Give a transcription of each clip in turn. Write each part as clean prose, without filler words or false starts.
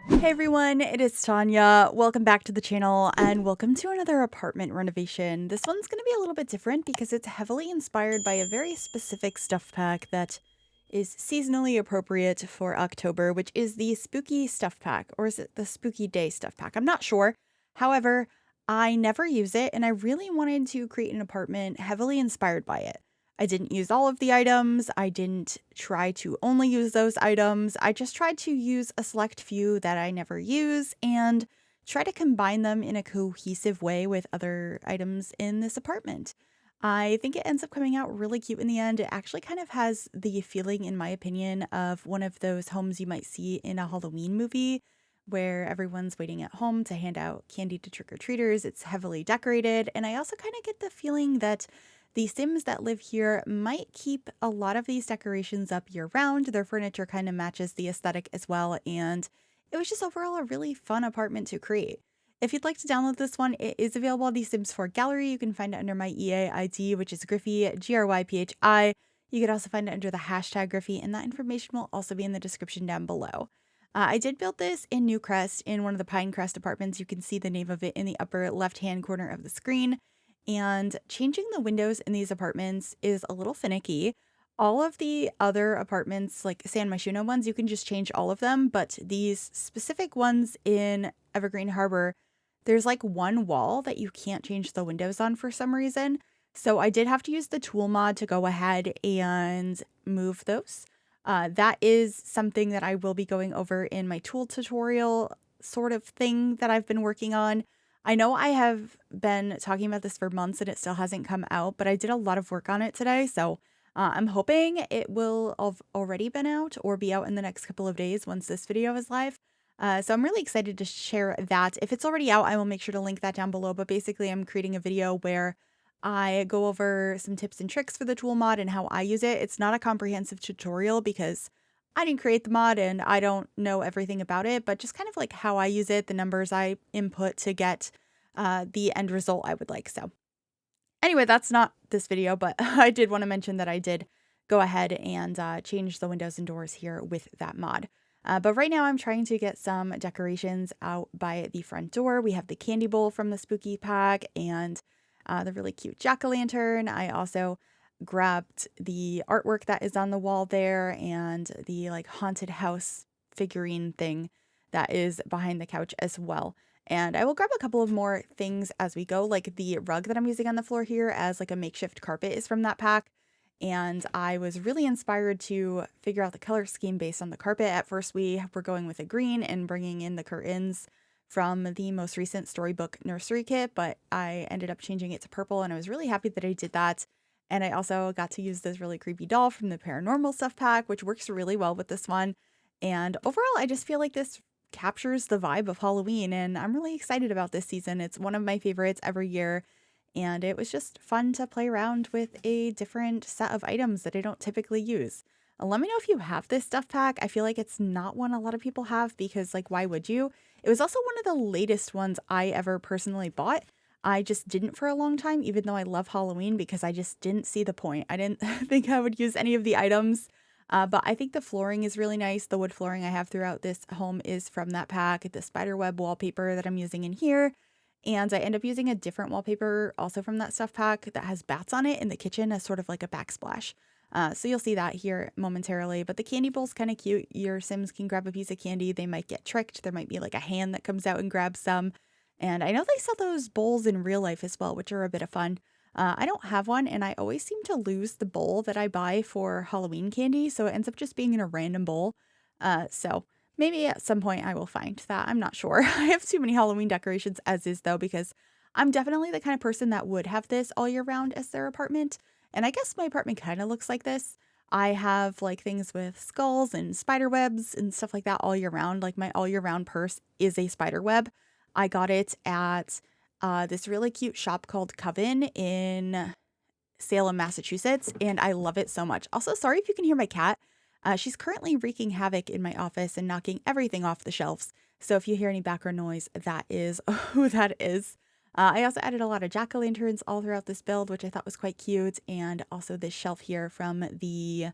Hey everyone, it is Tanya. Welcome back to the channel and welcome to another apartment renovation. This one's going to be a little bit different because it's heavily inspired by a very specific stuff pack that is seasonally appropriate for October, which is the Spooky Stuff Pack, or is it the Spooky Day Stuff Pack? I'm not sure. However, I never use it and I really wanted to create an apartment heavily inspired by it. I didn't use all of the items. I didn't try to only use those items. I just tried to use a select few that I never use and try to combine them in a cohesive way with other items in this apartment. I think it ends up coming out really cute in the end. It actually kind of has the feeling, in my opinion, of one of those homes you might see in a Halloween movie where everyone's waiting at home to hand out candy to trick-or-treaters. It's heavily decorated, and I also kind of get the feeling that the Sims that live here might keep a lot of these decorations up year round. Their furniture kind of matches the aesthetic as well, and it was just overall a really fun apartment to create. If you'd like to download this one, it is available on the Sims 4 gallery. You can find it under my EA ID, which is Gryphi, Gryphi. You could also find it under the hashtag Gryphi, and that information will also be in the description down below. I did build this in Newcrest in one of the Pinecrest apartments. You can see the name of it in the upper left-hand corner of the screen. And changing the windows in these apartments is a little finicky. All of the other apartments, like San Myshuno ones, you can just change all of them. But these specific ones in Evergreen Harbor, there's like one wall that you can't change the windows on for some reason. So I did have to use the tool mod to go ahead and move those. That is something that I will be going over in my tool tutorial sort of thing that I've been working on. I know I have been talking about this for months and it still hasn't come out, but I did a lot of work on it today. So I'm hoping it will have already been out or be out in the next couple of days once this video is live. So I'm really excited to share that. If it's already out, I will make sure to link that down below. But basically, I'm creating a video where I go over some tips and tricks for the tool mod and how I use it. It's not a comprehensive tutorial because I didn't create the mod and I don't know everything about it, but just kind of like how I use it, the numbers I input to get the end result I would like. So anyway, that's not this video, but I did want to mention that I did go ahead and change the windows and doors here with that mod. But right now I'm trying to get some decorations out by the front door. We have the candy bowl from the spooky pack and the really cute jack-o'-lantern. I also grabbed the artwork that is on the wall there and the like haunted house figurine thing that is behind the couch as well. And I will grab a couple of more things as we go, like the rug that I'm using on the floor here as like a makeshift carpet is from that pack. And I was really inspired to figure out the color scheme based on the carpet. At first, we were going with a green and bringing in the curtains from the most recent storybook nursery kit, but I ended up changing it to purple and I was really happy that I did that. And I also got to use this really creepy doll from the paranormal stuff pack, which works really well with this one. And overall, I just feel like this captures the vibe of Halloween and I'm really excited about this season. It's one of my favorites every year. And it was just fun to play around with a different set of items that I don't typically use. Let me know if you have this stuff pack. I feel like it's not one a lot of people have because, like, why would you? It was also one of the latest ones I ever personally bought. I just didn't for a long time, even though I love Halloween, because I just didn't see the point. I didn't think I would use any of the items. But I think the flooring is really nice. The wood flooring I have throughout this home is from that pack. The spiderweb wallpaper that I'm using in here. And I end up using a different wallpaper also from that stuff pack that has bats on it in the kitchen as sort of like a backsplash. So you'll see that here momentarily. But the candy bowl's kind of cute. Your Sims can grab a piece of candy. They might get tricked. There might be like a hand that comes out and grabs some. And I know they sell those bowls in real life as well, which are a bit of fun. I don't have one, and I always seem to lose the bowl that I buy for Halloween candy. So it ends up just being in a random bowl. So maybe at some point I will find that. I'm not sure. I have too many Halloween decorations as is though, because I'm definitely the kind of person that would have this all year round as their apartment. And I guess my apartment kind of looks like this. I have like things with skulls and spider webs and stuff like that all year round. Like my all year round purse is a spider web. I got it at this really cute shop called Coven in Salem, Massachusetts, and I love it so much. Also, sorry if you can hear my cat. She's currently wreaking havoc in my office and knocking everything off the shelves. So if you hear any background noise, that is who that is. I also added a lot of jack-o'-lanterns all throughout this build, which I thought was quite cute. And also this shelf here from the,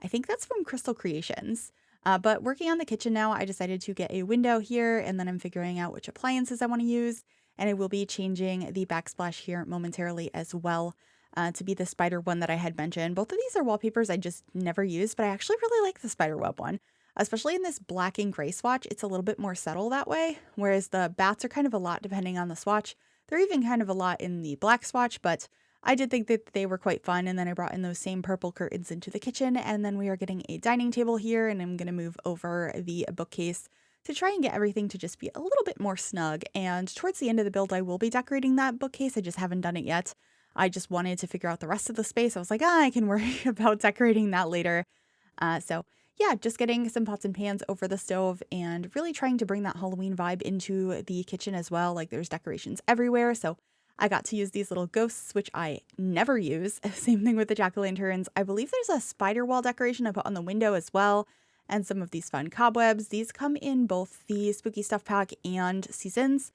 I think that's from Crystal Creations. But working on the kitchen now, I decided to get a window here, and then I'm figuring out which appliances I want to use. And I will be changing the backsplash here momentarily as well to be the spider one that I had mentioned. Both of these are wallpapers I just never use, but I actually really like the spider web one. Especially in this black and gray swatch, it's a little bit more subtle that way, whereas the bats are kind of a lot depending on the swatch. They're even kind of a lot in the black swatch, but I did think that they were quite fun, and then I brought in those same purple curtains into the kitchen, and then we are getting a dining table here, and I'm going to move over the bookcase to try and get everything to just be a little bit more snug. And towards the end of the build, I will be decorating that bookcase. I just haven't done it yet. I just wanted to figure out the rest of the space. I was like, I can worry about decorating that later. So yeah, just getting some pots and pans over the stove and really trying to bring that Halloween vibe into the kitchen as well. Like there's decorations everywhere. So I got to use these little ghosts, which I never use. Same thing with the jack-o'-lanterns. I believe there's a spider wall decoration I put on the window as well. And some of these fun cobwebs. These come in both the Spooky Stuff Pack and Seasons,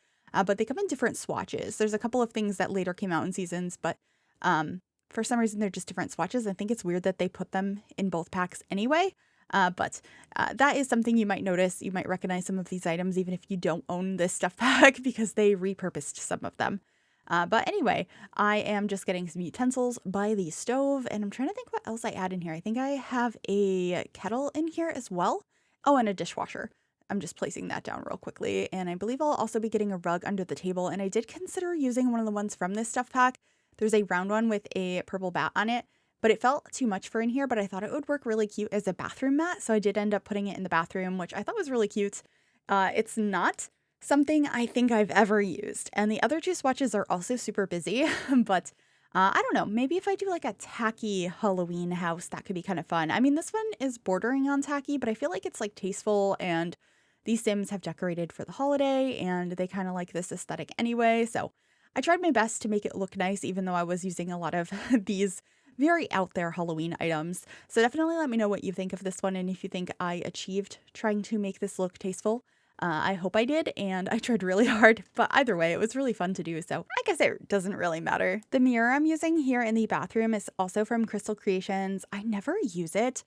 but they come in different swatches. There's a couple of things that later came out in Seasons, but for some reason they're just different swatches. I think it's weird that they put them in both packs anyway. But that is something you might notice. You might recognize some of these items even if you don't own this stuff pack because they repurposed some of them. But anyway, I am just getting some utensils by the stove, and I'm trying to think what else I add in here. I think I have a kettle in here as well. Oh, and a dishwasher. I'm just placing that down real quickly, and I believe I'll also be getting a rug under the table, and I did consider using one of the ones from this stuff pack. There's a round one with a purple bat on it, but it felt too much for in here, but I thought it would work really cute as a bathroom mat, so I did end up putting it in the bathroom, which I thought was really cute. It's not something I think I've ever used. And the other two swatches are also super busy, but I don't know, maybe if I do like a tacky Halloween house, that could be kind of fun. I mean, this one is bordering on tacky, but I feel like it's like tasteful, and these Sims have decorated for the holiday and they kind of like this aesthetic anyway. So I tried my best to make it look nice, even though I was using a lot of these very out there Halloween items. So definitely let me know what you think of this one and if you think I achieved trying to make this look tasteful. I hope I did, and I tried really hard, but either way, it was really fun to do, so I guess it doesn't really matter. The mirror I'm using here in the bathroom is also from Crystal Creations. I never use it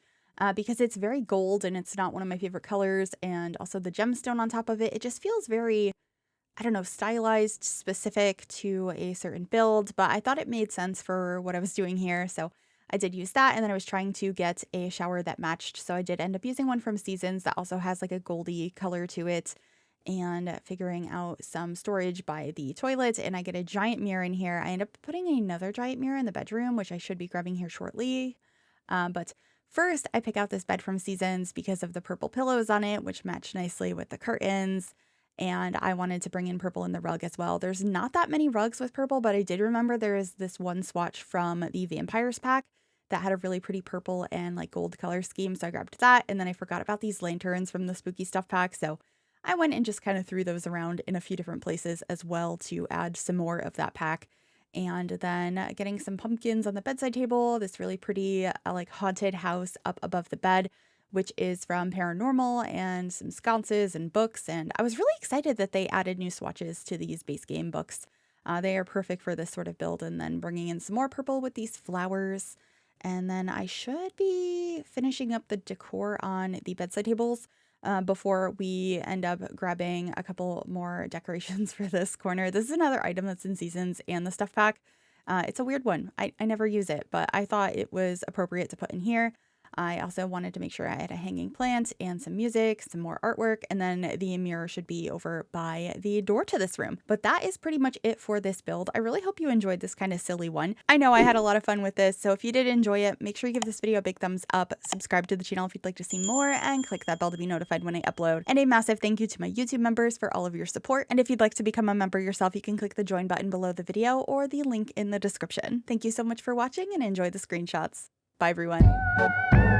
because it's very gold and it's not one of my favorite colors, and also the gemstone on top of it, it just feels very, I don't know, stylized, specific to a certain build, but I thought it made sense for what I was doing here, so I did use that, and then I was trying to get a shower that matched, so I did end up using one from Seasons that also has like a goldy color to it, and figuring out some storage by the toilet, and I get a giant mirror in here. I end up putting another giant mirror in the bedroom, which I should be grabbing here shortly, but first I pick out this bed from Seasons because of the purple pillows on it, which match nicely with the curtains. And I wanted to bring in purple in the rug as well. There's not that many rugs with purple, but I did remember there is this one swatch from the Vampires pack that had a really pretty purple and like gold color scheme. So I grabbed that. And then I forgot about these lanterns from the Spooky Stuff pack. So I went and just kind of threw those around in a few different places as well to add some more of that pack. And then getting some pumpkins on the bedside table, this really pretty like haunted house up above the bed, which is from Paranormal, and some sconces and books. And I was really excited that they added new swatches to these base game books. They are perfect for this sort of build. And then bringing in some more purple with these flowers. And then I should be finishing up the decor on the bedside tables before we end up grabbing a couple more decorations for this corner. This is another item that's in Seasons and the stuff pack. It's a weird one. I never use it, but I thought it was appropriate to put in here. I also wanted to make sure I had a hanging plant and some music, some more artwork, and then the mirror should be over by the door to this room. But that is pretty much it for this build. I really hope you enjoyed this kind of silly one. I know I had a lot of fun with this, so if you did enjoy it, make sure you give this video a big thumbs up, subscribe to the channel if you'd like to see more, and click that bell to be notified when I upload. And a massive thank you to my YouTube members for all of your support. And if you'd like to become a member yourself, you can click the join button below the video or the link in the description. Thank you so much for watching and enjoy the screenshots. Bye everyone.